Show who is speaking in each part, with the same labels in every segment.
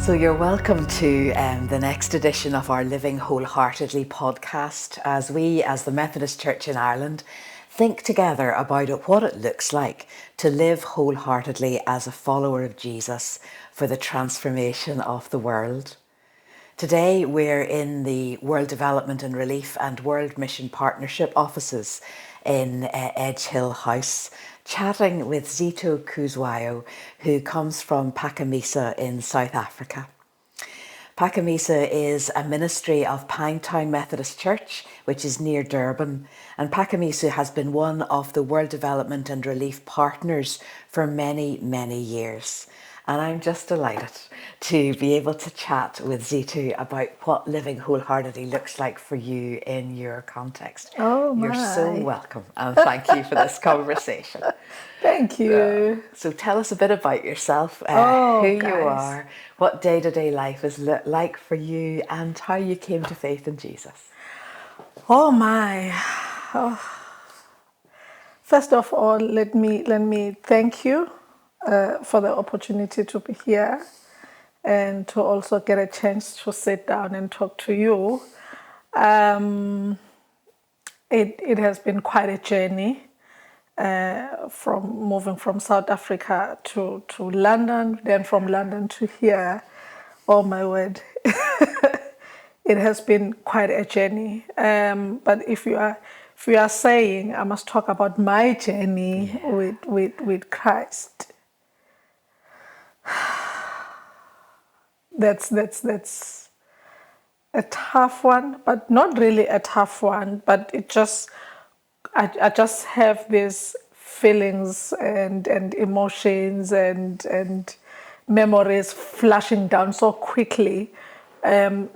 Speaker 1: So you're welcome to the next edition of our Living Wholeheartedly podcast as we, as the Methodist Church in Ireland, think together about what it looks like to live wholeheartedly as a follower of Jesus for the transformation of the world. Today we're in the World Development and Relief and World Mission Partnership offices in Edge Hill House, chatting with Zethu Kuzwayo, who comes from Phakamisa in South Africa. Phakamisa is a ministry of Pinetown Methodist Church, which is near Durban, and Phakamisa has been one of the World Development and Relief partners for many, many years. And I'm just delighted to be able to chat with Zethu about what living wholeheartedly looks like for you in your context.
Speaker 2: Oh, my.
Speaker 1: You're so welcome, and thank you for this conversation.
Speaker 2: Thank you.
Speaker 1: So tell us a bit about yourself, who you are, what day-to-day life is like for you, and how you came to faith in Jesus.
Speaker 2: Oh, my. First of all, let me thank you for the opportunity to be here and to also get a chance to sit down and talk to you. It has been quite a journey from moving from South Africa to London, then from London to here. Oh my word. It has been quite a journey. But if you are saying I must talk about my journey with Christ, that's a tough one, but not really a tough one. But I just have these feelings and emotions and memories flashing down so quickly,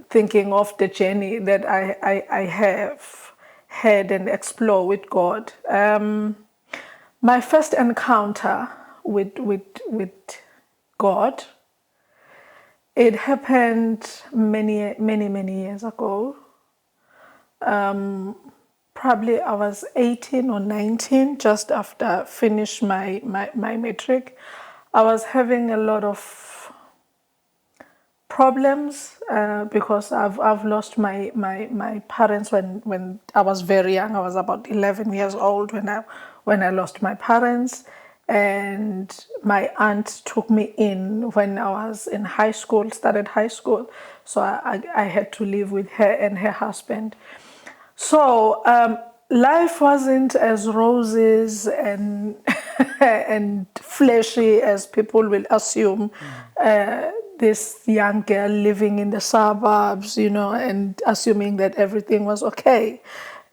Speaker 2: thinking of the journey that I have had and explored with God. My first encounter with God, it happened many years ago. Probably I was 18 or 19, just after I finished my matric. I was having a lot of problems because I've lost my parents when I was very young. I was about 11 years old when I lost my parents, and my aunt took me in when I was in high school, started high school. So I had to live with her and her husband. So life wasn't as roses and and fleshy as people will assume. This young girl living in the suburbs, and assuming that everything was okay.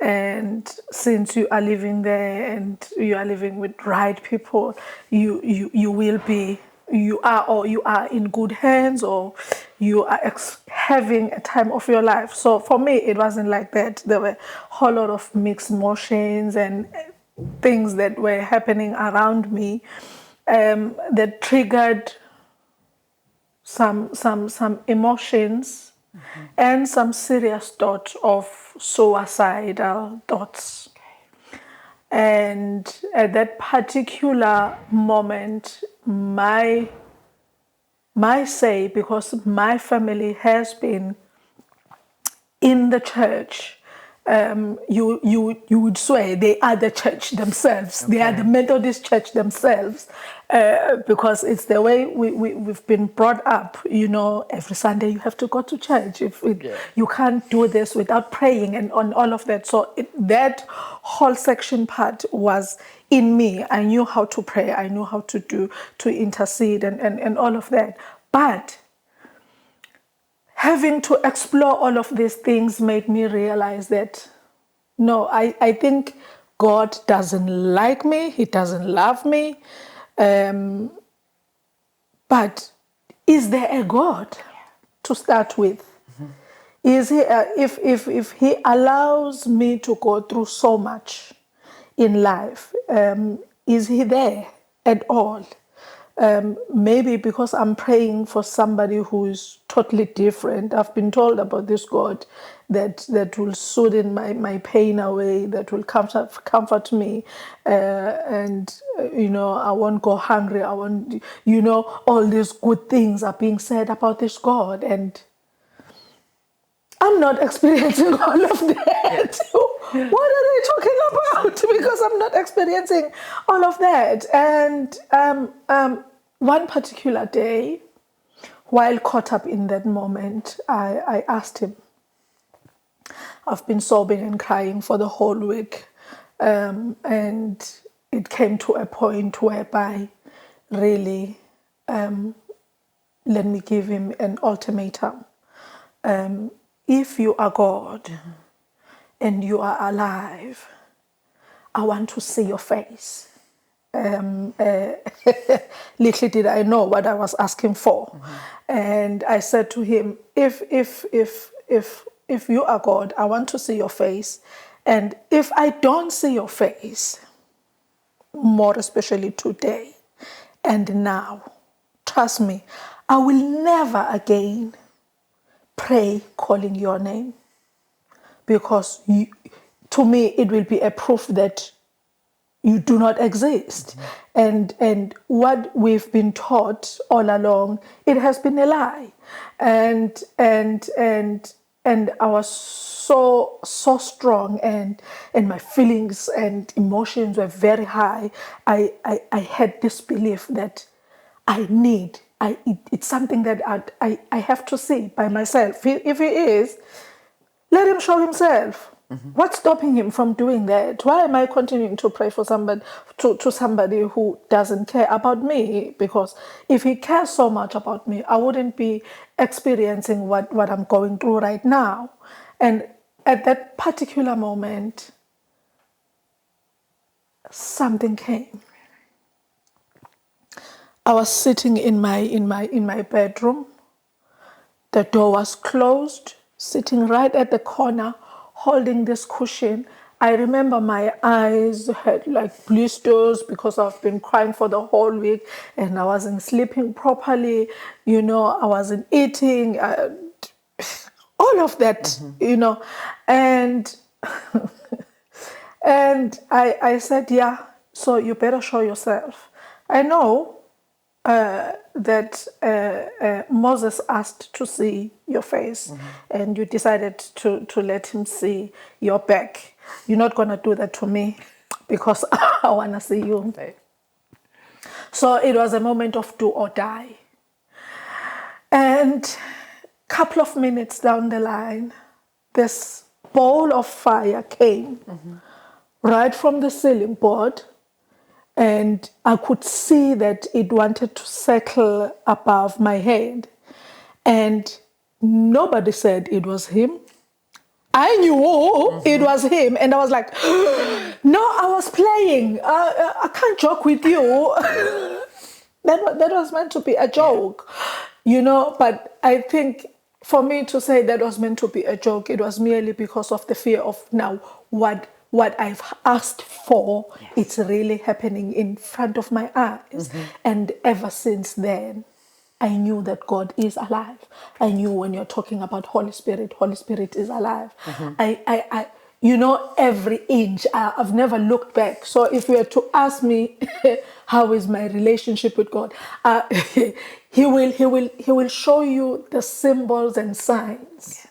Speaker 2: And since you are living there and you are living with right people, you will be. You are in good hands, or you are having a time of your life. So for me, it wasn't like that. There were a whole lot of mixed emotions and things that were happening around me that triggered some emotions and some serious thoughts of suicidal thoughts. And at that particular moment, my say, because my family has been in the church, you would swear they are the church themselves. Okay. They are the Methodist Church themselves, because it's the way we've been brought up. Every Sunday you have to go to church. You can't do this without praying and on all of that. So that whole section part was in me. I knew how to pray. I knew how to intercede and all of that. But having to explore all of these things made me realize that, no, I think God doesn't like me. He doesn't love me. But is there a God to start with? Mm-hmm. Is he, if he allows me to go through so much in life, is he there at all? Maybe because I'm praying for somebody who is totally different. I've been told about this God that will soothe my pain away, that will comfort me, and I won't go hungry. I won't, all these good things are being said about this God. And I'm not experiencing all of that. What are they talking about? Because I'm not experiencing all of that. And one particular day, while caught up in that moment, I asked him. I've been sobbing and crying for the whole week. And it came to a point whereby really let me give him an ultimatum. If you are God and you are alive, I want to see your face. Little did I know what I was asking for. And I said to him, if you are God, I want to see your face. And if I don't see your face, more especially today and now, trust me, I will never again pray calling your name, because to me it will be a proof that you do not exist. And what we've been taught all along, it has been a lie. And I was so strong, and my feelings and emotions were very high. I had this belief that it's something that I have to see by myself. If he is, let him show himself. What's stopping him from doing that? Why am I continuing to pray for somebody to somebody who doesn't care about me? Because if he cares so much about me, I wouldn't be experiencing what I'm going through right now. And at that particular moment, something came. I was sitting in my bedroom. The door was closed, sitting right at the corner, holding this cushion. I remember my eyes had like blisters because I've been crying for the whole week, and I wasn't sleeping properly. I wasn't eating, all of that, and and I said, yeah, so you better show yourself. I know that Moses asked to see your face, and you decided to let him see your back. You're not going to do that to me, because I want to see you.
Speaker 1: Right.
Speaker 2: So it was a moment of do or die. And a couple of minutes down the line, this ball of fire came right from the ceiling board. And I could see that it wanted to circle above my head. And nobody said it was him. I knew it was him. And I was like, no, I was playing. I can't joke with you. That was meant to be a joke, But I think for me to say that was meant to be a joke, it was merely because of the fear of now what I've asked for, it's really happening in front of my eyes. And ever since then, I knew that God is alive. I knew when you're talking about Holy Spirit is alive. I every inch, I've never looked back. So if you were to ask me, how is my relationship with God? He will show you the symbols and signs.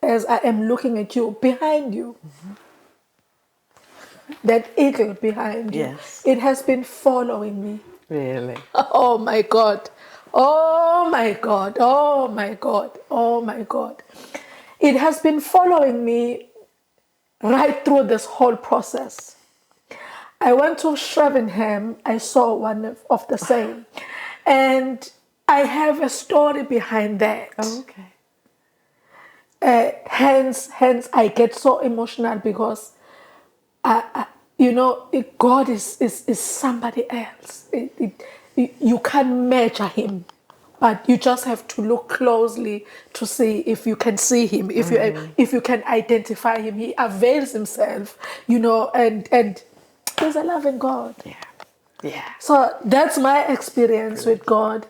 Speaker 2: As I am looking at you, behind you, that eagle behind you, it has been following me.
Speaker 1: Really?
Speaker 2: Oh my God. Oh my God. Oh my God. Oh my God. It has been following me right through this whole process. I went to Shrevenham. I saw one of the same. And I have a story behind that.
Speaker 1: Oh, okay.
Speaker 2: Hence, I get so emotional because, God is somebody else. You can't measure him, but you just have to look closely to see if you can see him, if you can identify him. He avails himself, and he's a loving God.
Speaker 1: Yeah.
Speaker 2: So that's my experience with God.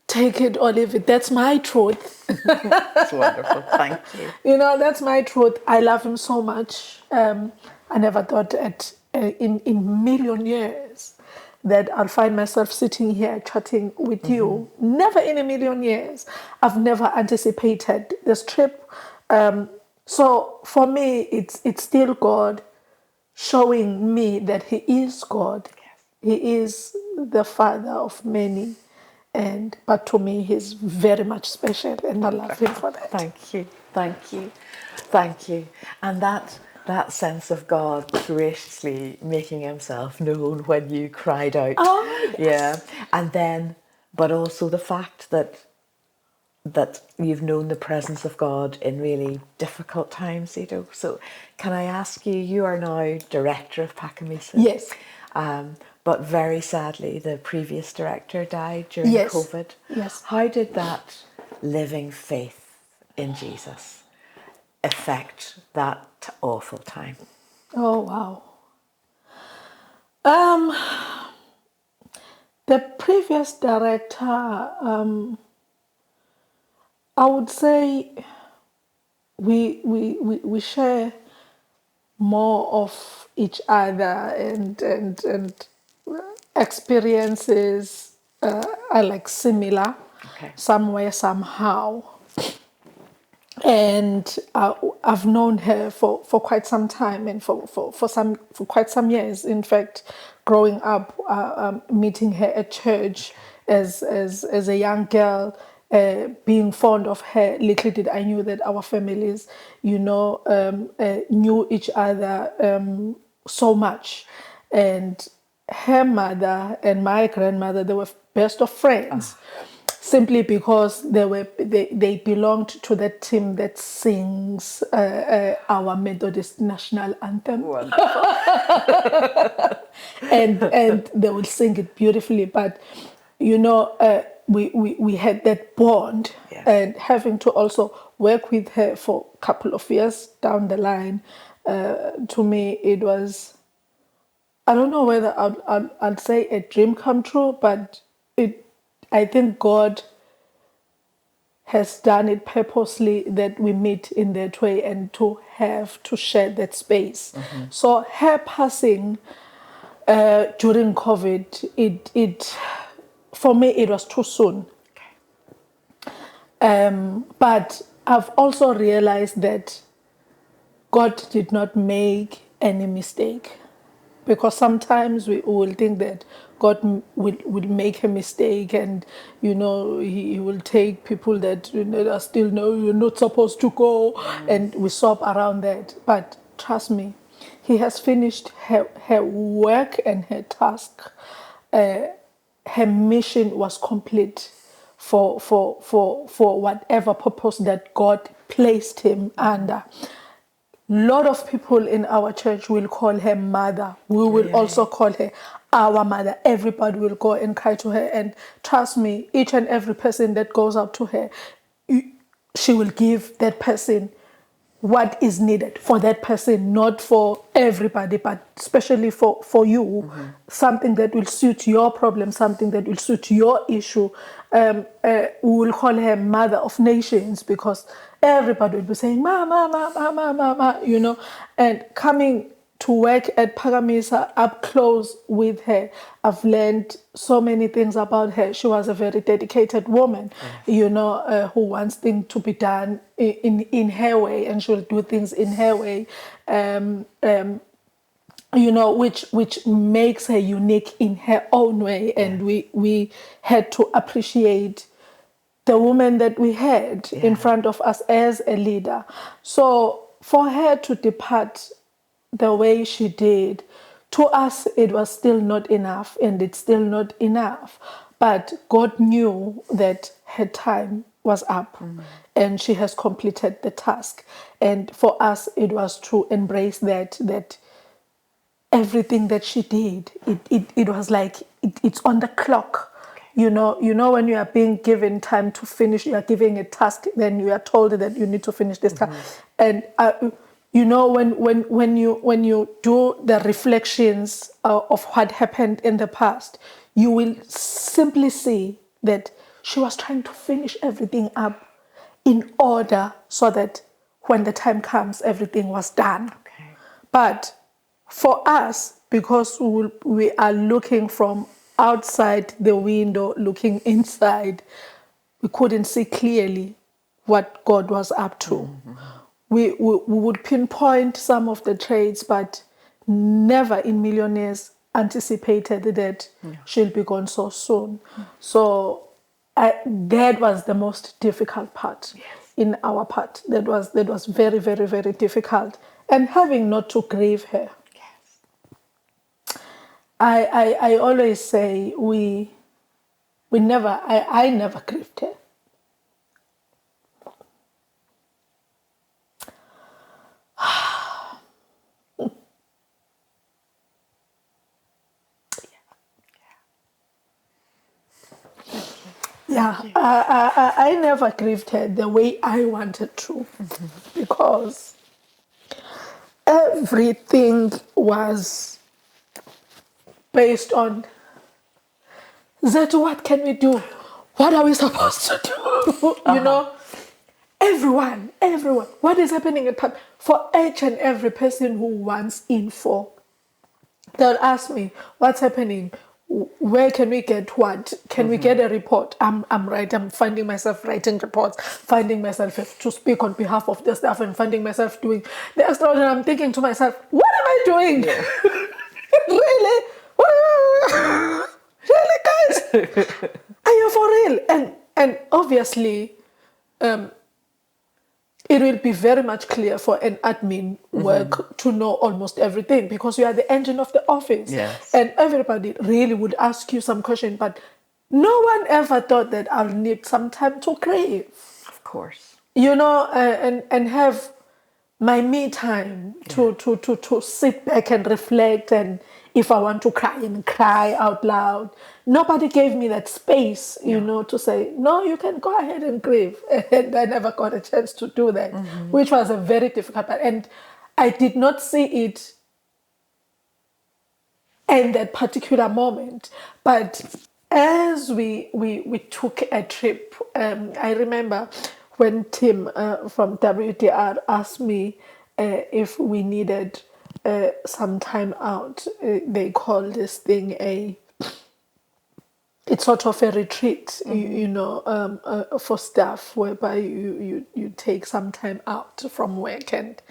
Speaker 2: Take it or leave it. That's my truth.
Speaker 1: That's wonderful. Thank you.
Speaker 2: That's my truth. I love him so much. I never thought at in million years that I'll find myself sitting here chatting with you. Never in a million years. I've never anticipated this trip. So for me, it's still God showing me that He is God. He is the Father of many. But to me, He's very much special, and I love Him for that.
Speaker 1: Thank you, thank you, thank you. And that sense of God graciously making Himself known when you cried out.
Speaker 2: Oh, yes.
Speaker 1: Yeah. And then, but also the fact that you've known the presence of God in really difficult times, Zethu. So can I ask you, you are now director of Phakamisa.
Speaker 2: Yes.
Speaker 1: But very sadly, the previous director died during
Speaker 2: Yes.
Speaker 1: COVID.
Speaker 2: Yes.
Speaker 1: How did that living faith in Jesus affect that awful time?
Speaker 2: Oh, wow. The previous director, I would say we share more of each other, and experiences are like similar,
Speaker 1: Okay.
Speaker 2: somewhere, somehow. And I've known her for quite some time, and for quite some years. In fact, growing up, meeting her at church as a young girl, being fond of her. Little did I knew that our families, knew each other so much, and her mother and my grandmother, they were best of friends. Simply because they belonged to that team that sings our Methodist national anthem.
Speaker 1: Wonderful.
Speaker 2: and they will sing it beautifully. But we had that bond,
Speaker 1: Yes.
Speaker 2: and having to also work with her for a couple of years down the line, to me it was, I don't know whether I'd say a dream come true, but I think God has done it purposely that we meet in that way and to have to share that space. So her passing during COVID, it for me it was too soon. But I've also realized that God did not make any mistake, because sometimes we will think that God will make a mistake, and he will take people that are still, no, you're not supposed to go, and we sob around that. But trust me, He has finished her work and her task. Her mission was complete for whatever purpose that God placed him under. Lot of people in our church will call her mother. We will also call her our mother. Everybody will go and cry to her. And trust me, each and every person that goes up to her, she will give that person what is needed for that person, not for everybody, but especially for you. Something that will suit your problem, something that will suit your issue. We will call her Mother of Nations, because everybody will be saying, Mama, Mama, Mama, Mama, and coming to work at Phakamisa up close with her, I've learned so many things about her. She was a very dedicated woman, who wants things to be done in her way, and she'll do things in her way, which makes her unique in her own way. And we had to appreciate the woman that we had in front of us as a leader. So for her to depart the way she did, to us it was still not enough, and it's still not enough. But God knew that her time was up, and she has completed the task. And for us it was to embrace that everything that she did, it was like it's on the clock. You know when you are being given time to finish, you are giving a task, then you are told that you need to finish this task. And when you do the reflections of what happened in the past, you will simply see that she was trying to finish everything up in order, so that when the time comes, everything was done. But for us, because we are looking from outside the window, looking inside, we couldn't see clearly what God was up to. We would pinpoint some of the traits, but never in million years anticipated that she'll be gone so soon. So that was the most difficult part in our part. That was very, very, very difficult. And having not to grieve her. I always say I never grieved her. Yeah, I never grieved her the way I wanted to, because everything was based on, Zethu, what can we do? What are we supposed to do? You know, everyone, what is happening at Pumba? For each and every person who wants info, they'll ask me, what's happening? Where can we get what? Can we get a report? I'm finding myself writing reports, finding myself to speak on behalf of the staff, and finding myself doing the extraordinary. I'm thinking to myself, what am I doing? Yeah. Really? Really, guys? Are you for real? And obviously, it will be very much clear for an admin work to know almost everything, because you are the engine of the office.
Speaker 1: Yes.
Speaker 2: And everybody really would ask you some question, but no one ever thought that I'll need some time to grieve.
Speaker 1: Of course.
Speaker 2: You know, and have my me time to sit back and reflect, and if I want to cry and cry out loud. Nobody gave me that space, you know, to say, no, you can go ahead and grieve. And I never got a chance to do that, which was a very difficult part. And I did not see it in that particular moment. But as we took a trip, I remember when Tim from WDR asked me if we needed some time out. They call this thing it's sort of a retreat, you know, for staff, whereby you take some time out from work, and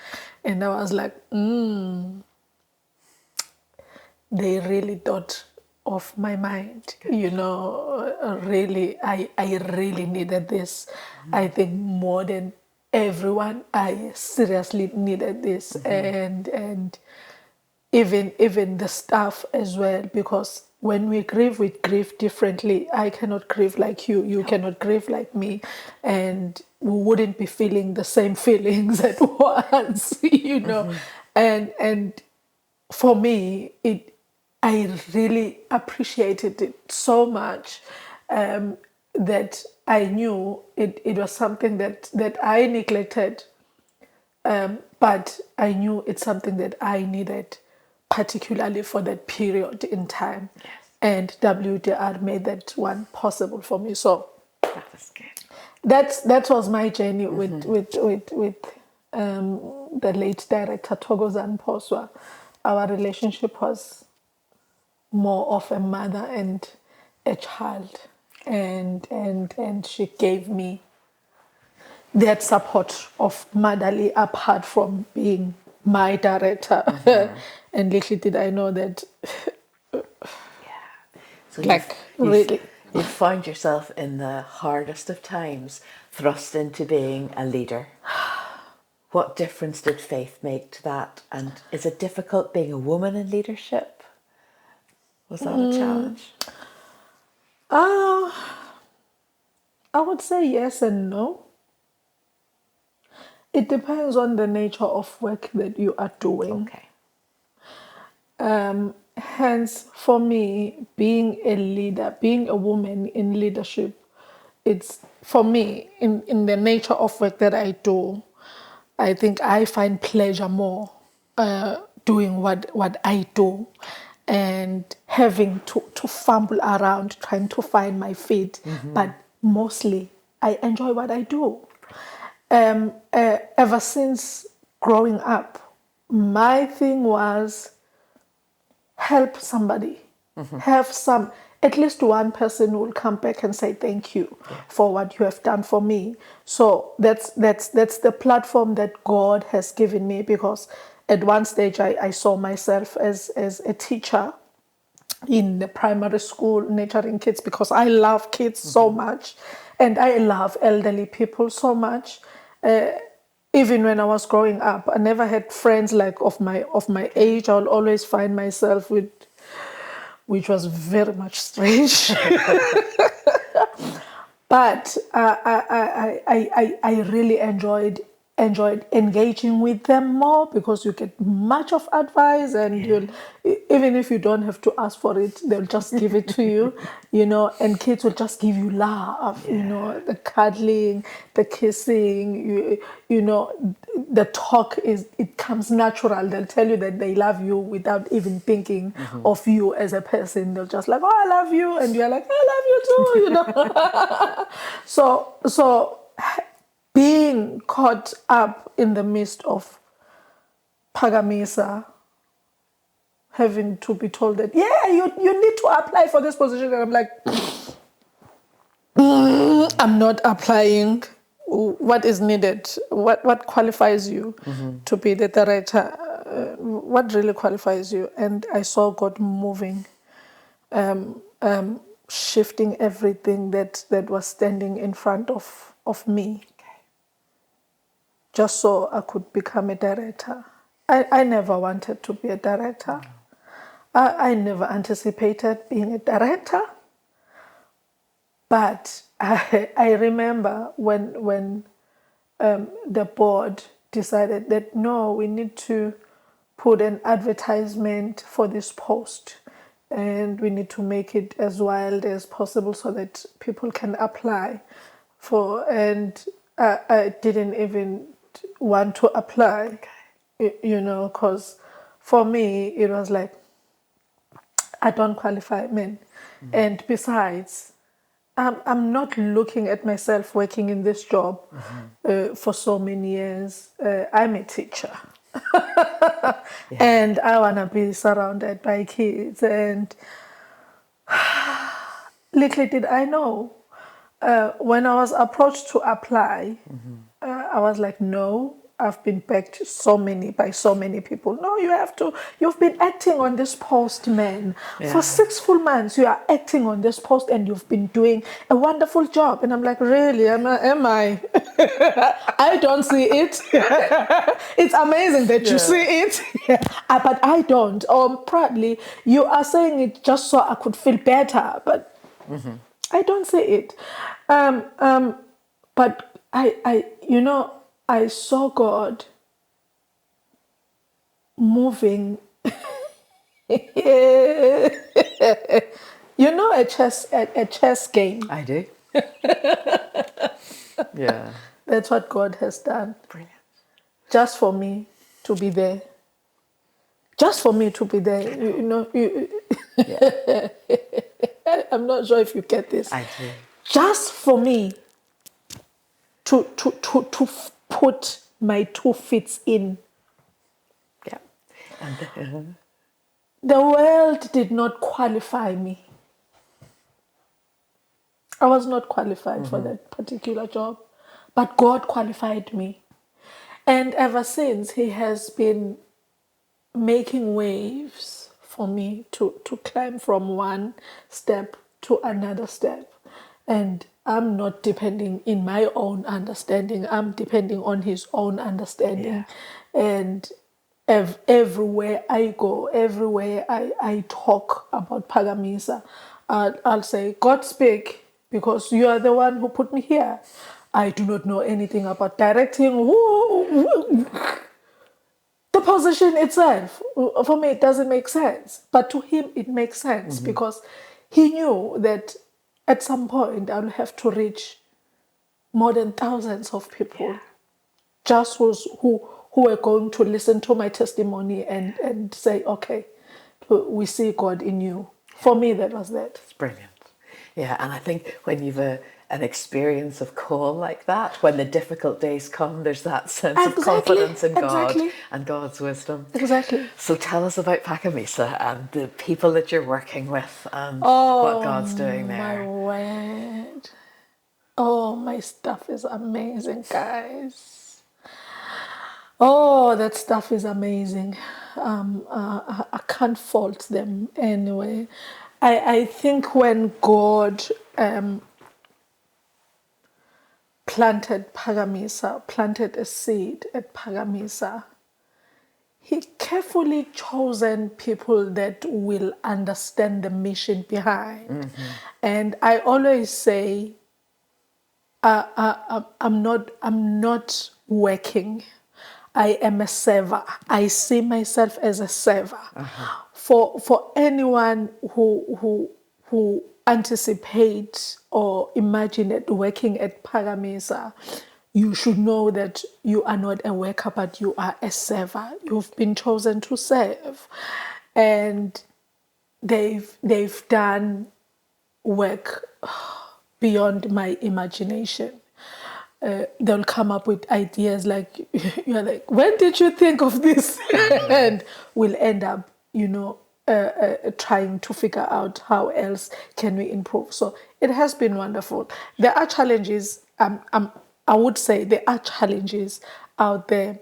Speaker 2: I was like, they really thought of my mind. Good. You know, really, I really needed this. I think more than everyone, I seriously needed this, and even the staff as well, because when we grieve differently. I cannot grieve like you cannot grieve like me, and we wouldn't be feeling the same feelings at once, you know. And for me, I really appreciated it so much, that I knew it was something that I neglected, but I knew it's something that I needed, particularly for that period in time. Yes. And WDR made that one possible for me. So
Speaker 1: that was good.
Speaker 2: That was my journey with the late director Thokozani Poswa. Our relationship was more of a mother and a child, and she gave me that support of motherly, apart from being my director. And little did I know that.
Speaker 1: So
Speaker 2: really,
Speaker 1: you found yourself in the hardest of times thrust into being a leader. What difference did faith make to that? And is it difficult being a woman in leadership? Was that a challenge?
Speaker 2: I would say yes and no. It depends on the nature of work that you are doing.
Speaker 1: Okay.
Speaker 2: Hence, for me, being a leader, being a woman in leadership, it's, for me, in the nature of work that I do, I think I find pleasure more doing what I do, and having to fumble around trying to find my feet. But mostly, I enjoy what I do. Ever since growing up, my thing was, help somebody, have some, at least one person who will come back and say thank you for what you have done for me. So that's the platform that God has given me, because at one stage I saw myself as a teacher in the primary school, nurturing kids, because I love kids so much, and I love elderly people so much. Even when I was growing up, I never had friends like of my age. I'll always find myself with, which was very much strange. But I really enjoyed engaging with them more, because you get much of advice, and you'll, even if you don't have to ask for it, they'll just give it to you, and kids will just give you love, the cuddling, the kissing, the talk it comes natural. They'll tell you that they love you without even thinking of you as a person. They'll just like, oh, I love you, and you're like, I love you too, So being caught up in the midst of Phakamisa, having to be told that, you need to apply for this position. And I'm like, I'm not applying. What is needed? What qualifies you to be the director? What really qualifies you? And I saw God moving, shifting everything that was standing in front of me, just so I could become a director. I never wanted to be a director. I never anticipated being a director. But I remember when the board decided that, no, we need to put an advertisement for this post, and we need to make it as wild as possible so that people can apply for. And I didn't even want to apply, because for me it was like, I don't qualify, man. And besides, I'm not looking at myself working in this job for so many years. I'm a teacher. And I want to be surrounded by kids. And little did I know, when I was approached to apply, I was like, no, I've been begged by so many people. No, you have to. You've been acting on this post, man. For 6 full months, you are acting on this post, and you've been doing a wonderful job. And I'm like, really? Am I? I don't see it. It's amazing that you see it, but I don't. Or probably you are saying it just so I could feel better, but I don't see it. But I saw God moving. A chess game.
Speaker 1: I do. Yeah.
Speaker 2: That's what God has done.
Speaker 1: Brilliant.
Speaker 2: Just for me to be there. Just for me to be there. I'm not sure if you get this.
Speaker 1: I do.
Speaker 2: Just for me to put my 2 feet in.
Speaker 1: Yeah. And
Speaker 2: the world did not qualify me. I was not qualified for that particular job, but God qualified me. And ever since, He has been making waves for me to climb from one step to another step. And I'm not depending in my own understanding. I'm depending on His own understanding. And everywhere I go, everywhere I talk about Phakamisa, I'll say, God speak, because you are the one who put me here. I do not know anything about directing. The position itself, for me, it doesn't make sense. But to Him, it makes sense, because He knew that at some point I'll have to reach more than thousands of people, just who are going to listen to my testimony and say, okay, we see God in you. For me, that was that.
Speaker 1: It's brilliant. Yeah, and I think when you've an experience of call like that, when the difficult days come, there's that sense of
Speaker 2: Exactly,
Speaker 1: confidence in God
Speaker 2: exactly.
Speaker 1: and God's wisdom.
Speaker 2: Exactly.
Speaker 1: So tell us about Phakamisa and the people that you're working with and what
Speaker 2: Oh
Speaker 1: God's doing
Speaker 2: my
Speaker 1: there.
Speaker 2: word. Oh, my stuff is amazing, guys. Oh, that stuff is amazing. I can't fault them anyway. I think when God planted Phakamisa, planted a seed at Phakamisa, He carefully chosen people that will understand the mission behind. And I always say, I'm not working. I am a server. I see myself as a server. For anyone who anticipates or imagine it working at Phakamisa, you should know that you are not a worker, but you are a server. You've been chosen to serve, and they've done work beyond my imagination. They'll come up with ideas like, you're like, when did you think of this? And we'll end up, trying to figure out how else can we improve. So it has been wonderful. There are challenges. I would say there are challenges out there.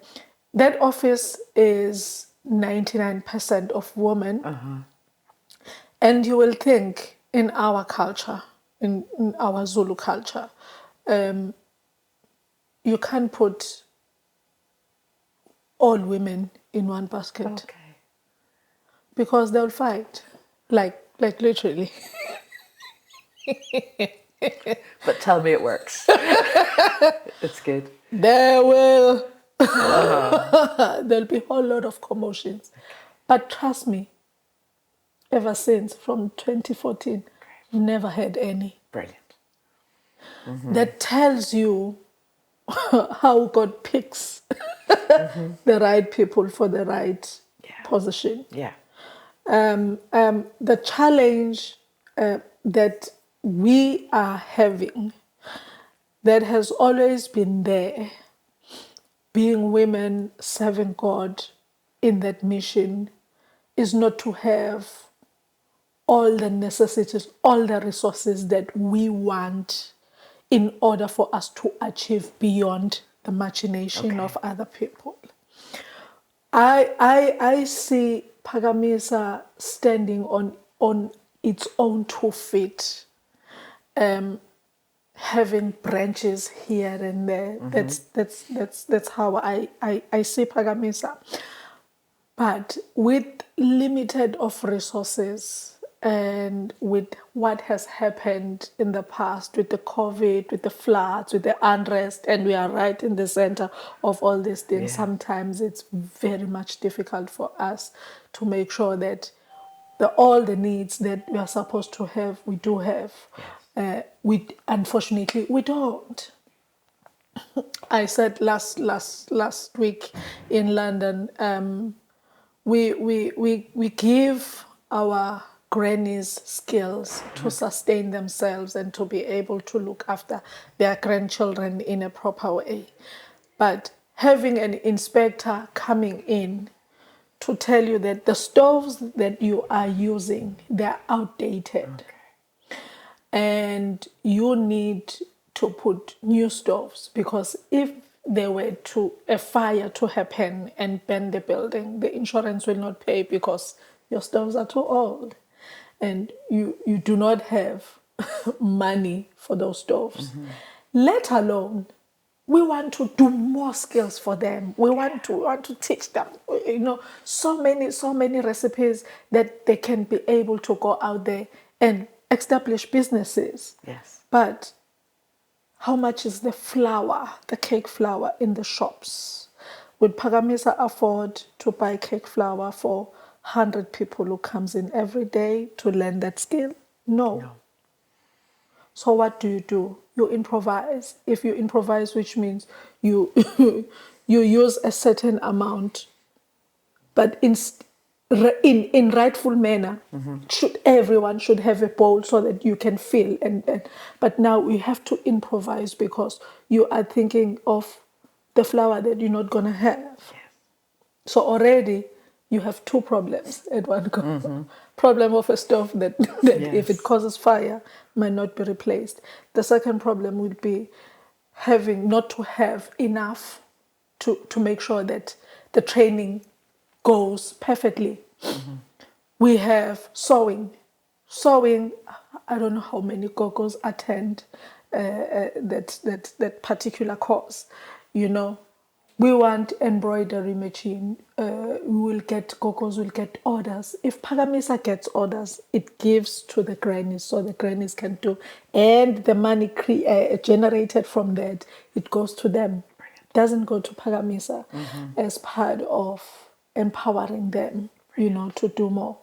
Speaker 2: That office is 99% of women. And you will think in our culture, in our Zulu culture, you can't put all women in one basket.
Speaker 1: Okay.
Speaker 2: Because they'll fight, like literally.
Speaker 1: But tell me it works. It's good.
Speaker 2: There will there'll be a whole lot of commotions. But trust me, ever since from 2014, never had any.
Speaker 1: Brilliant.
Speaker 2: That tells you how God picks the right people for the right position.
Speaker 1: Yeah.
Speaker 2: The challenge that we are having, that has always been there, being women serving God in that mission, is not to have all the necessities, all the resources that we want in order for us to achieve beyond the machination of other people. I see Phakamisa standing on its own 2 feet, having branches here and there. That's how I see Phakamisa. But with limited of resources and with what has happened in the past, with the COVID, with the floods, with the unrest, and we are right in the center of all these things, sometimes it's very much difficult for us to make sure that all the needs that we are supposed to have, we do have. Unfortunately, we don't. I said last week in London, we give our grannies skills to sustain themselves and to be able to look after their grandchildren in a proper way. But having an inspector coming in to tell you that the stoves that you are using, they're outdated. And you need to put new stoves, because if there were a fire to happen and burn the building, the insurance will not pay because your stoves are too old and you do not have money for those stoves. Let alone, we want to do more skills for them. We want to teach them, so many recipes that they can be able to go out there and establish businesses.
Speaker 1: Yes.
Speaker 2: But how much is the flour, the cake flour in the shops? Would Phakamisa afford to buy cake flour for 100 people who comes in every day to learn that skill? No. So what do? You improvise. If you improvise, which means you you use a certain amount, but in rightful manner. Everyone should have a bowl so that you can feel. But now we have to improvise because you are thinking of the flour that you're not going to have. So already you have two problems at one go. Problem of a stove that if it causes fire might not be replaced. The second problem would be having not to have enough to make sure that the training goes perfectly. We have sewing. Sewing, I don't know how many gogos attend that particular course, you know. We want embroidery machine. Gogos will get orders. If Phakamisa gets orders, it gives to the grannies so the grannies can do. And the money generated from that, it goes to them. Doesn't go to Phakamisa as part of empowering them, you know, to do more.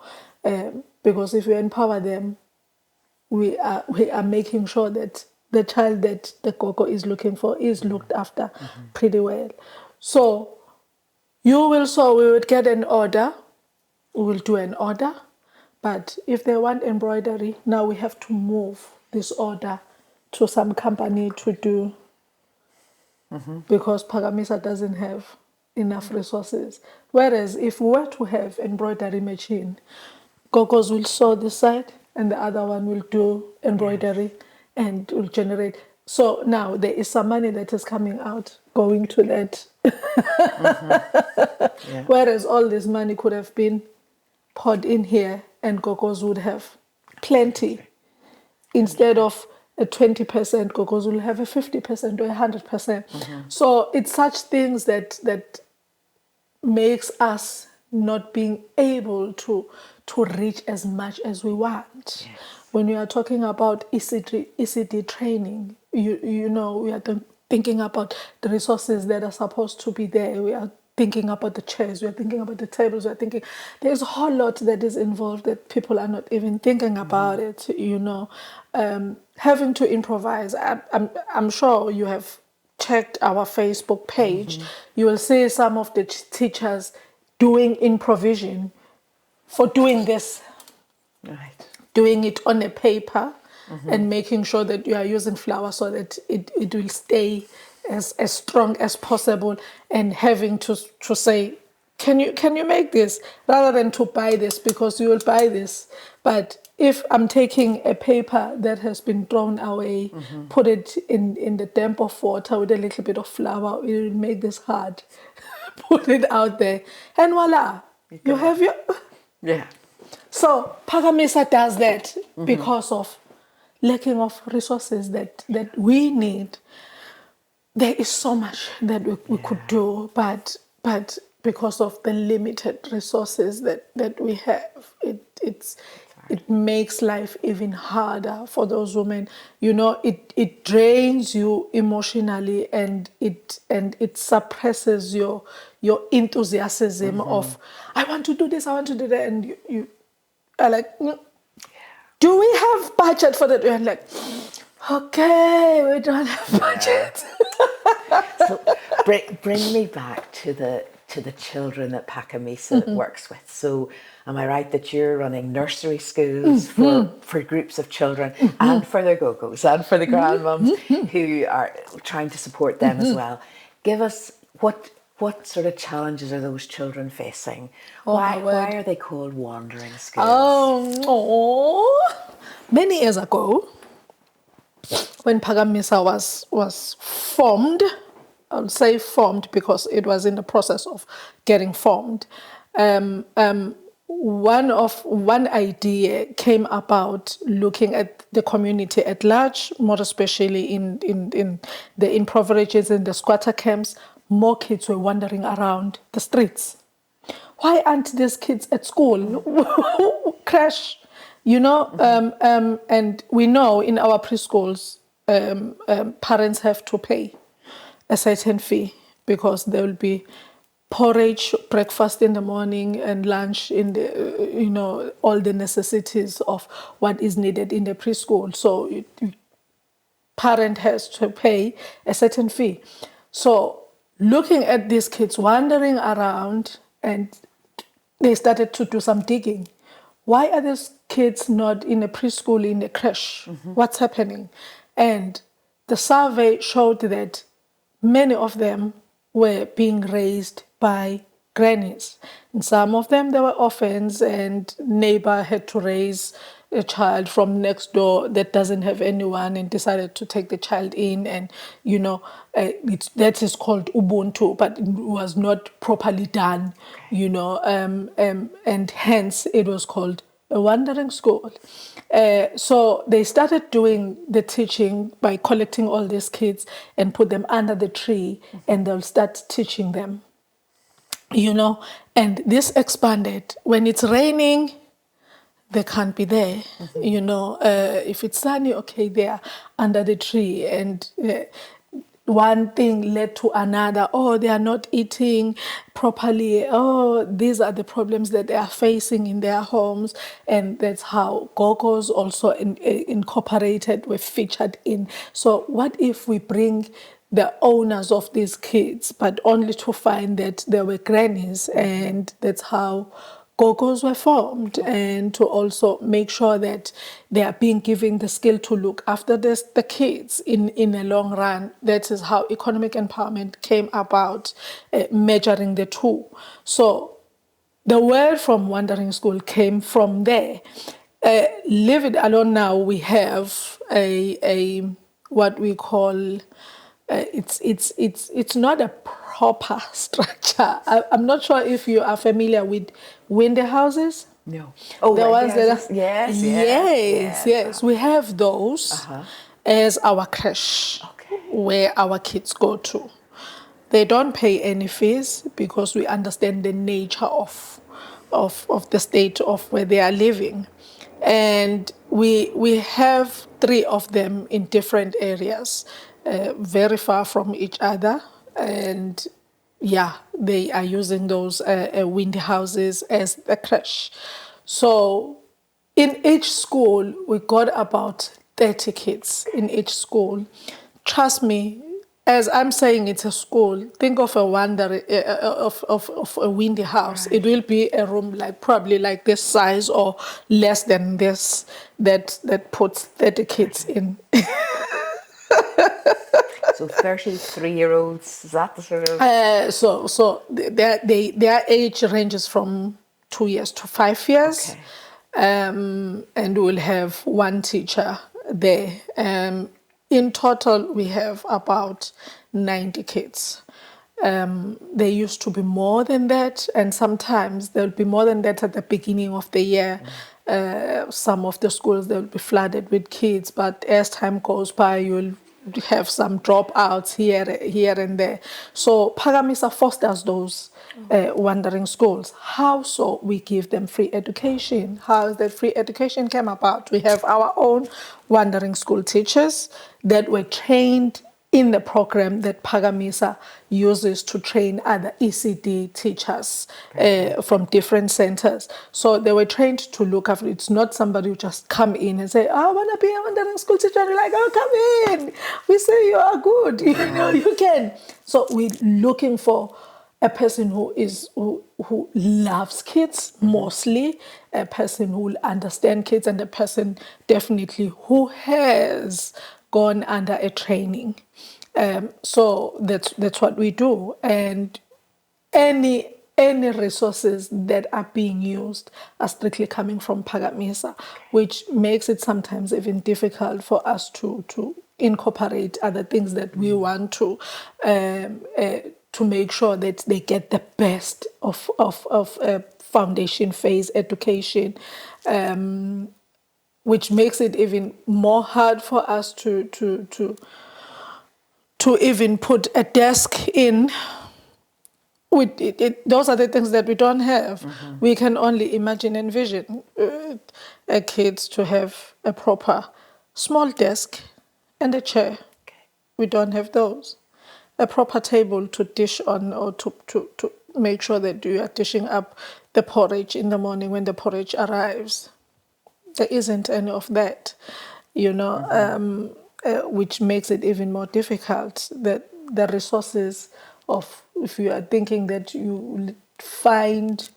Speaker 2: Because if we empower them, we are making sure that the child that the gogo is looking for is looked after pretty well. So we would get an order, we will do an order, but if they want embroidery, now we have to move this order to some company to do, because Phakamisa doesn't have enough resources. Whereas if we were to have embroidery machine, gogos will sew this side and the other one will do embroidery and will generate. So now there is some money that is coming out going to that. Whereas all this money could have been poured in here and gogos would have plenty. Instead of a 20%, gogos will have a 50% or 100%. So it's such things that makes us not being able to reach as much as we want. When we are talking about ECD training, you know, we are thinking about the resources that are supposed to be there. We are thinking about the chairs, we are thinking about the tables, we are thinking there's a whole lot that is involved that people are not even thinking about it, you know. Having to improvise. I'm sure you have checked our Facebook page. You will see some of the teachers doing improvisation for doing this. Doing it on a paper and making sure that you are using flour so that it will stay as strong as possible, and having to say, can you make this, rather than to buy this, because you will buy this. But if I'm taking a paper that has been thrown away, put it in the damp of water with a little bit of flour, it will make this hard. Put it out there and voila, you have your... So Phakamisa does that because of lacking of resources that we need. There is so much that we could do, but because of the limited resources that we have, it makes life even harder for those women. You know, it drains you emotionally, and it suppresses your enthusiasm of, I want to do this, I want to do that, and you are like, do we have budget for that? We're like, okay, we don't have budget.
Speaker 1: So bring me back to the children that Phakamisa works with. So am I right that you're running nursery schools for groups of children and for their gogos and for the grandmoms who are trying to support them as well? Give us what sort of challenges are those children facing? Why are they called wandering schools?
Speaker 2: Many years ago, when Phakamisa was formed, I would say formed because it was in the process of getting formed. One idea came about looking at the community at large, more especially in the impoverished and the squatter camps. More kids were wandering around the streets. Why aren't these kids at school? Crash, you know. And we know in our preschools, parents have to pay a certain fee because there will be porridge, breakfast in the morning, and lunch in the, all the necessities of what is needed in the preschool. So parent has to pay a certain fee. So looking at these kids wandering around and they started to do some digging. Why are these kids not in a preschool, in a creche? What's happening? And the survey showed that many of them were being raised by grannies. And some of them, they were orphans, and neighbor had to raise a child from next door that doesn't have anyone and decided to take the child in. And, that is called Ubuntu, but it was not properly done, and hence it was called a wandering school. So they started doing the teaching by collecting all these kids and put them under the tree, and they'll start teaching them, and this expanded. When it's raining, they can't be there. If it's sunny, okay, they are under the tree. And one thing led to another. Oh, they are not eating properly. Oh, these are the problems that they are facing in their homes. And that's how gogos also incorporated, were featured in. So what if we bring the owners of these kids, but only to find that they were grannies, and that's how gogos were formed, and to also make sure that they are being given the skill to look after the kids in a long run. That is how economic empowerment came about, measuring the two. So the word from wandering school came from there. Leave it alone now, we have a what we call, it's not a proper structure. I'm not sure if you are familiar with window houses.
Speaker 1: No. Oh,
Speaker 2: The ones that
Speaker 1: houses.
Speaker 2: are,
Speaker 1: Yes.
Speaker 2: yes. We have those as our creche, where our kids go to. They don't pay any fees because we understand the nature of the state of where they are living. And we have 3 of them in different areas, very far from each other. And yeah, they are using those windy houses as the creche. So in each school, we got about 30 kids in each school. Trust me, as I'm saying, it's a school. Think of a of a windy house. Right. It will be a room probably like this size or less than this, that puts 30 kids in.
Speaker 1: So 33-year-olds, is that the sort of?
Speaker 2: So their age ranges from 2 years to 5 years.
Speaker 1: Okay.
Speaker 2: And we'll have one teacher there. In total, we have about 90 kids. There used to be more than that, and sometimes there'll be more than that at the beginning of the year. Some of the schools, they'll be flooded with kids, but as time goes by, you'll have some dropouts here and there. So Phakamisa fosters those wandering schools. How so? We give them free education. How that free education came about? We have our own wandering school teachers that were trained in the program that Phakamisa uses to train other ECD teachers from different centers. So they were trained to look after. It's not somebody who just come in and say, I want to be a wandering school teacher. And you're like, oh, come in. We say you are good. You can. So we're looking for a person who loves kids mostly, a person who will understand kids, and a person definitely who has gone under a training. So that's what we do. And any resources that are being used are strictly coming from Phakamisa, which makes it sometimes even difficult for us to incorporate other things that we want to make sure that they get the best of foundation phase education, which makes it even more hard for us to even put a desk in. With those are the things that we don't have. We can only imagine and envision kids to have a proper small desk and a chair. We don't have those. A proper table to dish on, or to make sure that you are dishing up the porridge in the morning when the porridge arrives. There isn't any of that, which makes it even more difficult. That the resources of, if you are thinking that you find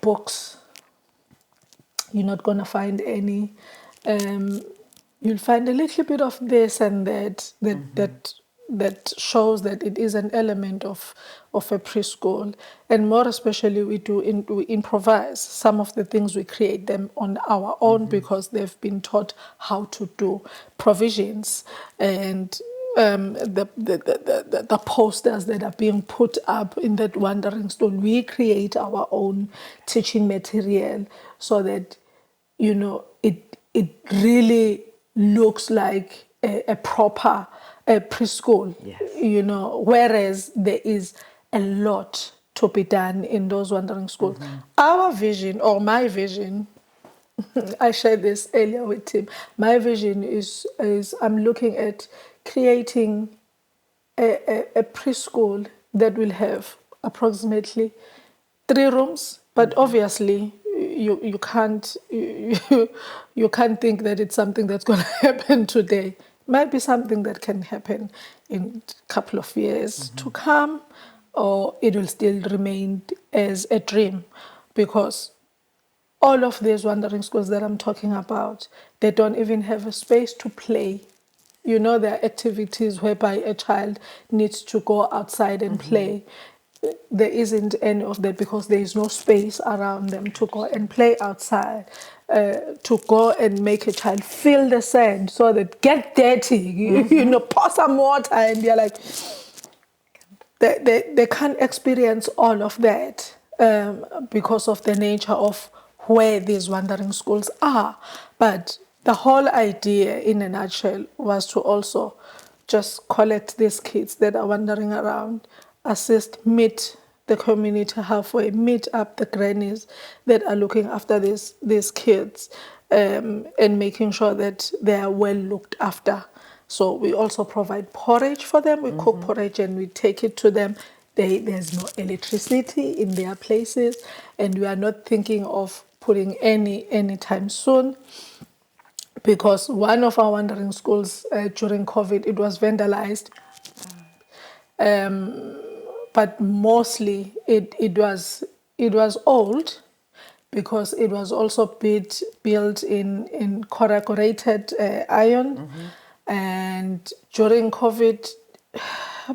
Speaker 2: books. You're not going to find any. You'll find a little bit of this and that shows that it is an element of a preschool, and more especially we improvise some of the things. We create them on our own because they've been taught how to do provisions, and the posters that are being put up in that wandering school, we create our own teaching material so that it really looks like a proper preschool.
Speaker 1: Yes.
Speaker 2: Whereas there is a lot to be done in those wandering schools. Our vision, or my vision, I shared this earlier with Tim. My vision is I'm looking at creating a preschool that will have approximately 3 rooms, but obviously you can't you can't think that it's something that's going to happen today. Might be something that can happen in a couple of years to come, or it will still remain as a dream, because all of these wandering schools that I'm talking about, they don't even have a space to play. There are activities whereby a child needs to go outside and play. There isn't any of that because there is no space around them to go and play outside, to go and make a child feel the sand so that get dirty, pour some water, and they're like, they can't experience all of that because of the nature of where these wandering schools are. But the whole idea, in a nutshell, was to also just collect these kids that are wandering around, assist, meet the community halfway, meet up the grannies that are looking after these kids, and making sure that they are well looked after. So we also provide porridge for them. We cook porridge and we take it to them. There's no electricity in their places, and we are not thinking of putting anytime soon, because one of our wandering schools during COVID, it was vandalized. But mostly it was old, because it was also built in corrugated iron. And during COVID,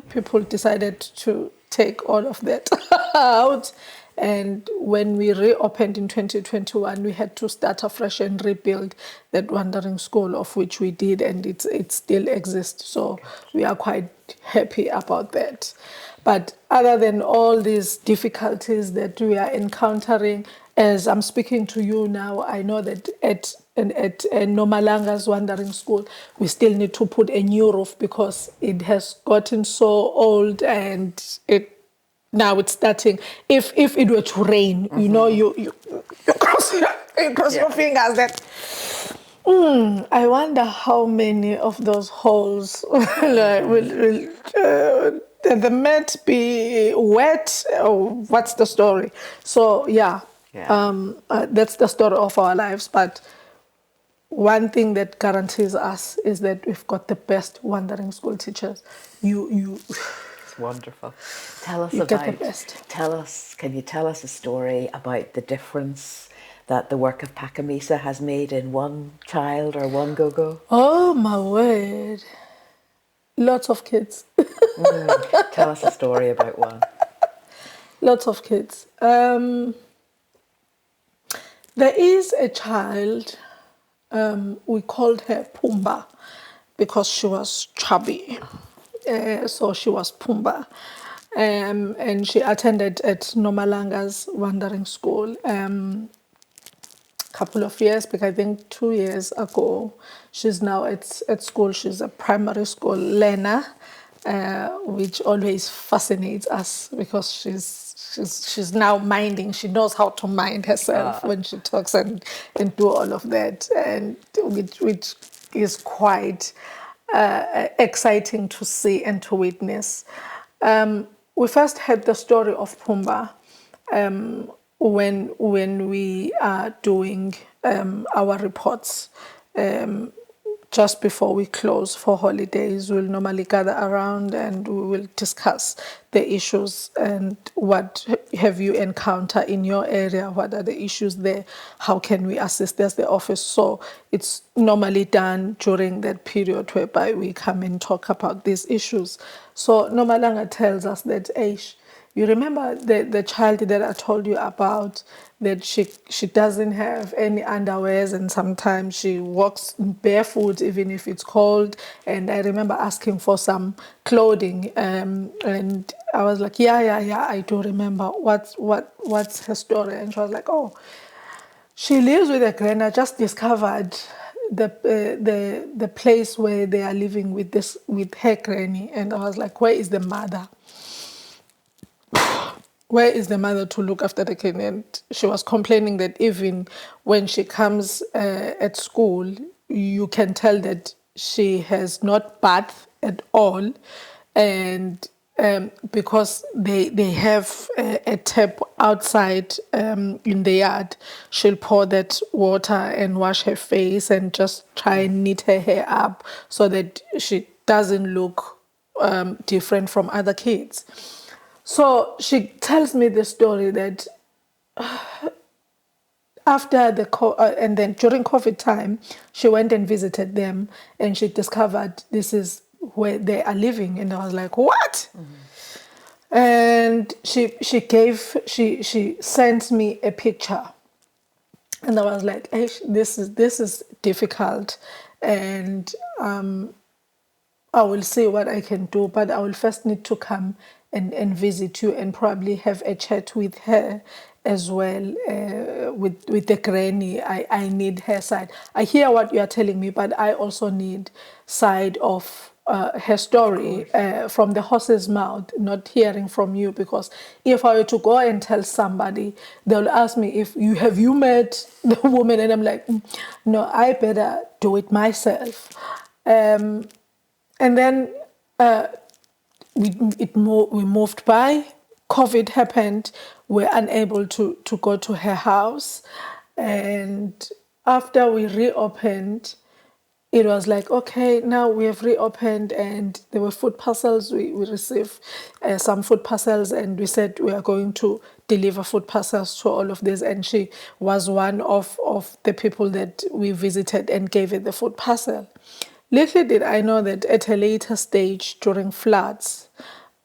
Speaker 2: people decided to take all of that out. And when we reopened in 2021, we had to start afresh and rebuild that wandering school, of which we did, and it still exists. So we are quite happy about that. But other than all these difficulties that we are encountering, as I'm speaking to you now, I know that at Nomalanga's wandering school, we still need to put a new roof because it has gotten so old, and now it's starting. If it were to rain, you cross your fingers. That I wonder how many of those holes will the mat be wet, or what's the story? So that's the story of our lives. But one thing that guarantees us is that we've got the best wandering school teachers.
Speaker 1: It's wonderful. Can you tell us a story about the difference that the work of Phakamisa has made in one child or one gogo?
Speaker 2: Oh my word. Lots of kids.
Speaker 1: Tell us a story about one.
Speaker 2: Lots of kids. There is a child, we called her Pumba because she was chubby. So she was Pumba. And she attended at Nomalanga's wandering school. Couple of years, because I think 2 years ago, she's now at school. She's a primary school learner, which always fascinates us because she's now minding. She knows how to mind herself when she talks and do all of that, and which is quite exciting to see and to witness. We first heard the story of Pumba when we are doing our reports. just before we close for holidays, we'll normally gather around and we will discuss the issues and what have you encountered in your area, what are the issues there, how can we assist as the office. So it's normally done during that period whereby we come and talk about these issues. So Nomalanga tells us that, you remember the child that I told you about, that she doesn't have any underwears and sometimes she walks barefoot even if it's cold. And I remember asking for some clothing, and I was like, yeah, I do remember. What's her story? And she was like, oh, she lives with a granny. I just discovered the place where they are living with her granny. And I was like, where is the mother? Where is the mother to look after the kid? And she was complaining that even when she comes at school, you can tell that she has not bathed at all. And because they have a tap outside in the yard, she'll pour that water and wash her face and just try and knit her hair up so that she doesn't look different from other kids. So she tells me the story that after and then during COVID time, she went and visited them and she discovered this is where they are living. And I was like, what? Mm-hmm. And she sent me a picture. And I was like, hey, this is difficult. And I will see what I can do, but I will first need to come and visit you and probably have a chat with her as well, with the granny. I need her side. I hear what you are telling me, but I also need side of her story from the horse's mouth, not hearing from you, because if I were to go and tell somebody, they'll ask me if you met the woman, and I'm like, no, I better do it myself. And then we moved by. COVID happened. We're unable to go to her house. And after we reopened, it was like, okay, now we have reopened, and there were food parcels. We received some food parcels, and we said we are going to deliver food parcels to all of this. And she was one of the people that we visited and gave it the food parcel. Little did I know that at a later stage during floods,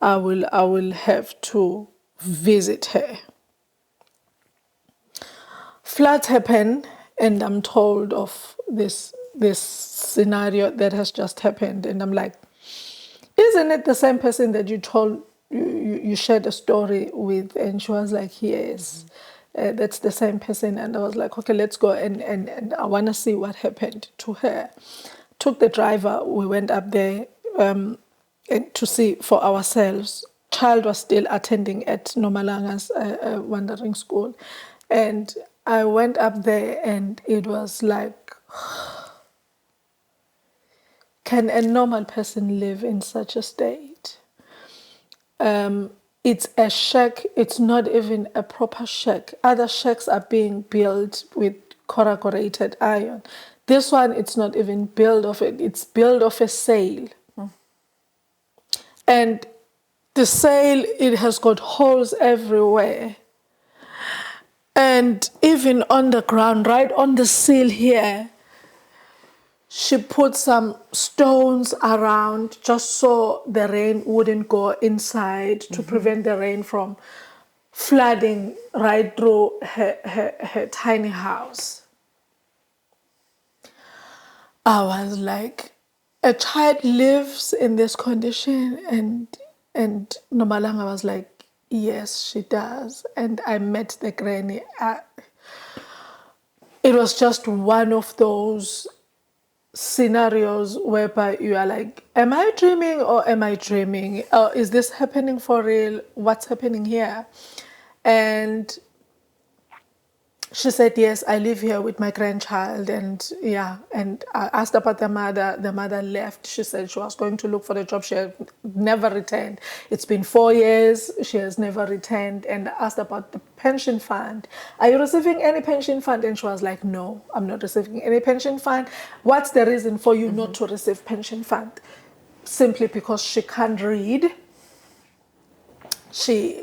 Speaker 2: I will have to visit her. Floods happen, and I'm told of this scenario that has just happened, and I'm like, isn't it the same person that you shared a story with? And she was like, yes, that's the same person. And I was like, okay, let's go, and I want to see what happened to her. Took the driver, we went up there and to see for ourselves. Child was still attending at Nomalanga's wandering school. And I went up there, and it was like, can a normal person live in such a state? It's a shack. It's not even a proper shack. Other shacks are being built with corrugated iron. This one, it's not even built of it. It's built of a sail. And the sail, it has got holes everywhere. And even on the ground, right on the sill here, she put some stones around just so the rain wouldn't go inside, to prevent the rain from flooding right through her tiny house. I was like, a child lives in this condition, and Nomalanga was like, yes, she does. And I met the granny. It was just one of those scenarios whereby you are like, am I dreaming or am I dreaming? Is this happening for real? What's happening here? And she said, yes, I live here with my grandchild. And yeah, and I asked about the mother. The mother left. She said she was going to look for the job. She had never returned. It's been 4 years. She has never returned. And I asked about the pension fund. Are you receiving any pension fund? And she was like, no, I'm not receiving any pension fund. What's the reason for you not to receive pension fund? Simply because she can't read. She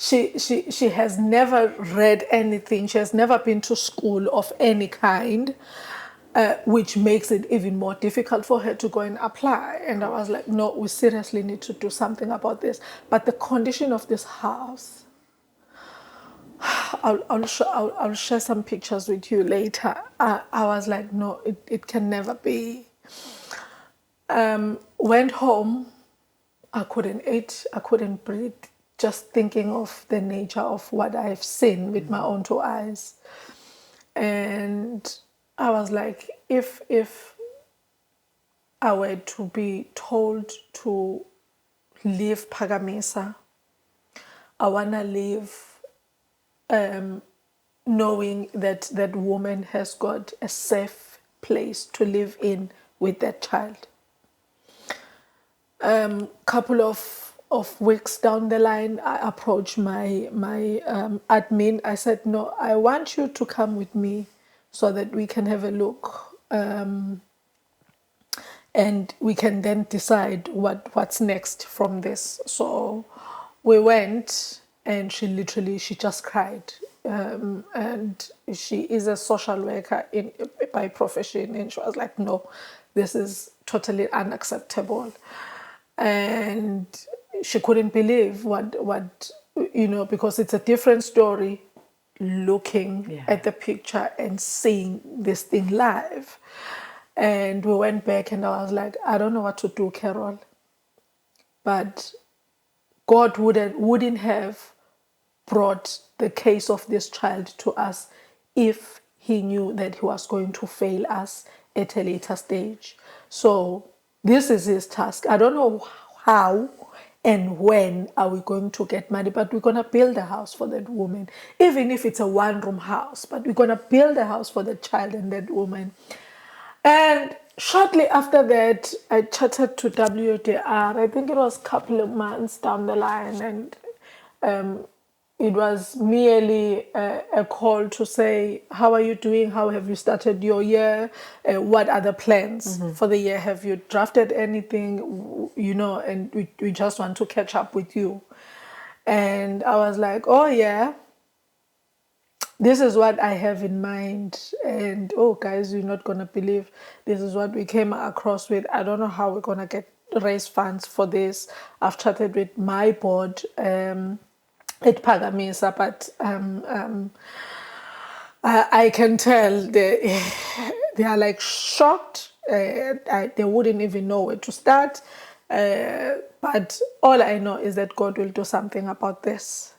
Speaker 2: she has never read anything. She has never been to school of any kind, which makes it even more difficult for her to go and apply. And I was like, no, we seriously need to do something about this. But the condition of this house, I'll share some pictures with you later. I was like, no, it can never be. Went home. I couldn't eat, I couldn't breathe, just thinking of the nature of what I've seen with my own 2 eyes. And I was like, if I were to be told to leave Phakamisa, I want to leave knowing that that woman has got a safe place to live in with that child. Couple of weeks down the line, I approached my admin. I said, no, I want you to come with me so that we can have a look, and we can then decide what's next from this. So we went, and she just cried. And she is a social worker by profession, and she was like, no, this is totally unacceptable. And she couldn't believe what because it's a different story looking at the picture and seeing this thing live. And we went back, and I was like, I don't know what to do, Carol. But God wouldn't have brought the case of this child to us if he knew that he was going to fail us at a later stage. So this is his task. I don't know how and when are we going to get money, but we're going to build a house for that woman, even if it's a one-room house, but we're going to build a house for the child and that woman. And shortly after that, I chatted to WDR. I think it was a couple of months down the line, and it was merely a call to say, how are you doing? How have you started your year? What are the plans for the year? Have you drafted anything? And we just want to catch up with you. And I was like, oh yeah, this is what I have in mind. And oh guys, you're not going to believe this is what we came across with. I don't know how we're going to raise funds for this. I've chatted with my board, at Phakamisa, but I can tell they are like shocked. They wouldn't even know where to start. But all I know is that God will do something about this.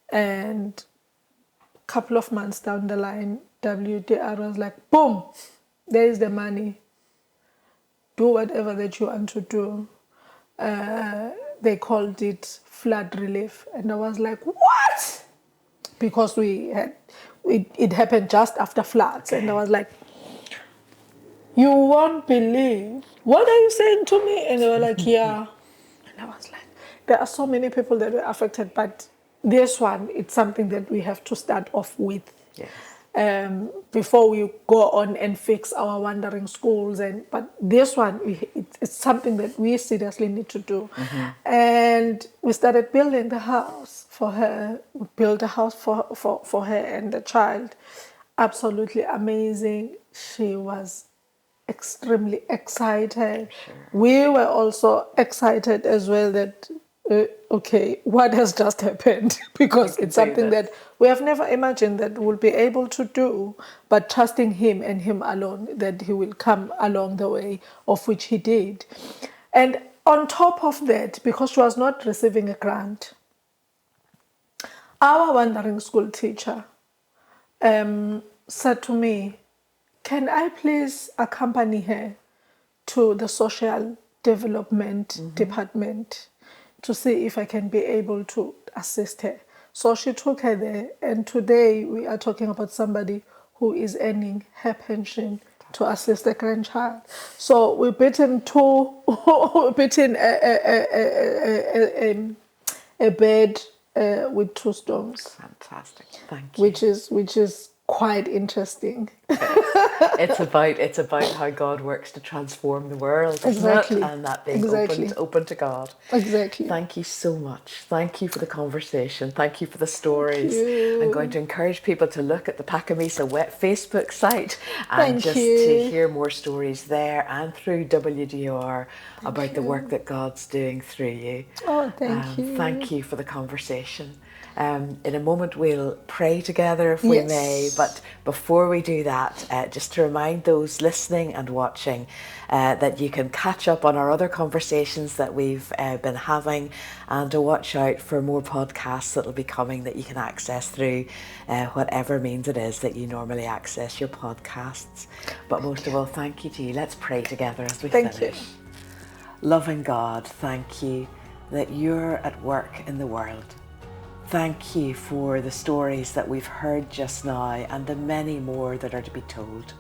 Speaker 2: And a couple of months down the line, WDR was like, boom, there is the money. Do whatever that you want to do. They called it flood relief, and I was like, what? Because it happened just after floods. And I was like, you won't believe, what are you saying to me? And they were like, yeah. And I was like, there are so many people that were affected, but this one, it's something that we have to start off with.
Speaker 1: Yes.
Speaker 2: Before we go on and fix our wandering schools. But this one, it's something that we seriously need to do. And we started building the house for her. We built a house for her and the child. Absolutely amazing. She was extremely excited.
Speaker 1: Sure.
Speaker 2: We were also excited as well that okay, what has just happened? Because it's something that we have never imagined that we'll be able to do, but trusting him and him alone, that he will come along the way, of which he did. And on top of that, because she was not receiving a grant, our wandering school teacher said to me, can I please accompany her to the social development department to see if I can be able to assist her? So she took her there, and today we are talking about somebody who is earning her pension to assist the grandchild. So we bitten two, we bitten a bed with two stones.
Speaker 1: Fantastic. Thank you.
Speaker 2: Which is quite interesting.
Speaker 1: It's about how God works to transform the world, isn't
Speaker 2: Exactly.
Speaker 1: it? And that being
Speaker 2: Exactly.
Speaker 1: open to God.
Speaker 2: Exactly.
Speaker 1: Thank you so much. Thank you for the conversation. Thank you for the stories.
Speaker 2: you.
Speaker 1: I'm going to encourage people to look at the Phakamisa Facebook site and
Speaker 2: Thank
Speaker 1: just
Speaker 2: you.
Speaker 1: to hear more stories there and through WDR about the work that God's doing through you.
Speaker 2: Oh, thank you.
Speaker 1: Thank you for the conversation. In a moment we'll pray together if we
Speaker 2: Yes.
Speaker 1: may, but before we do that, just to remind those listening and watching that you can catch up on our other conversations that we've been having, and to watch out for more podcasts that will be coming that you can access through whatever means it is that you normally access your podcasts. But most of all, thank you to you. Let's pray together as we finish.
Speaker 2: You.
Speaker 1: Loving God, thank you that you're at work in the world. Thank you for the stories that we've heard just now and the many more that are to be told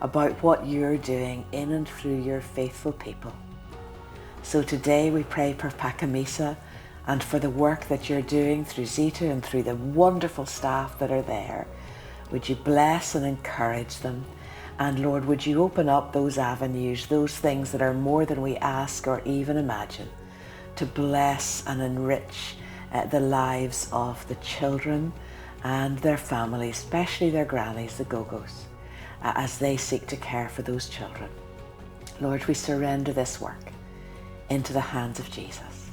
Speaker 1: about what you're doing in and through your faithful people. So today we pray for Phakamisa and for the work that you're doing through Zethu and through the wonderful staff that are there. Would you bless and encourage them? And Lord, would you open up those avenues, those things that are more than we ask or even imagine, to bless and enrich the lives of the children and their families, especially their grannies, the gogos, as they seek to care for those children. Lord, we surrender this work into the hands of Jesus,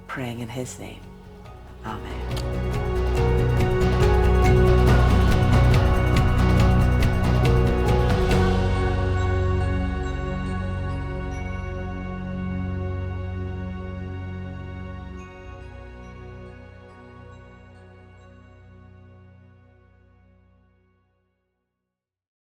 Speaker 1: praying in his name. Amen.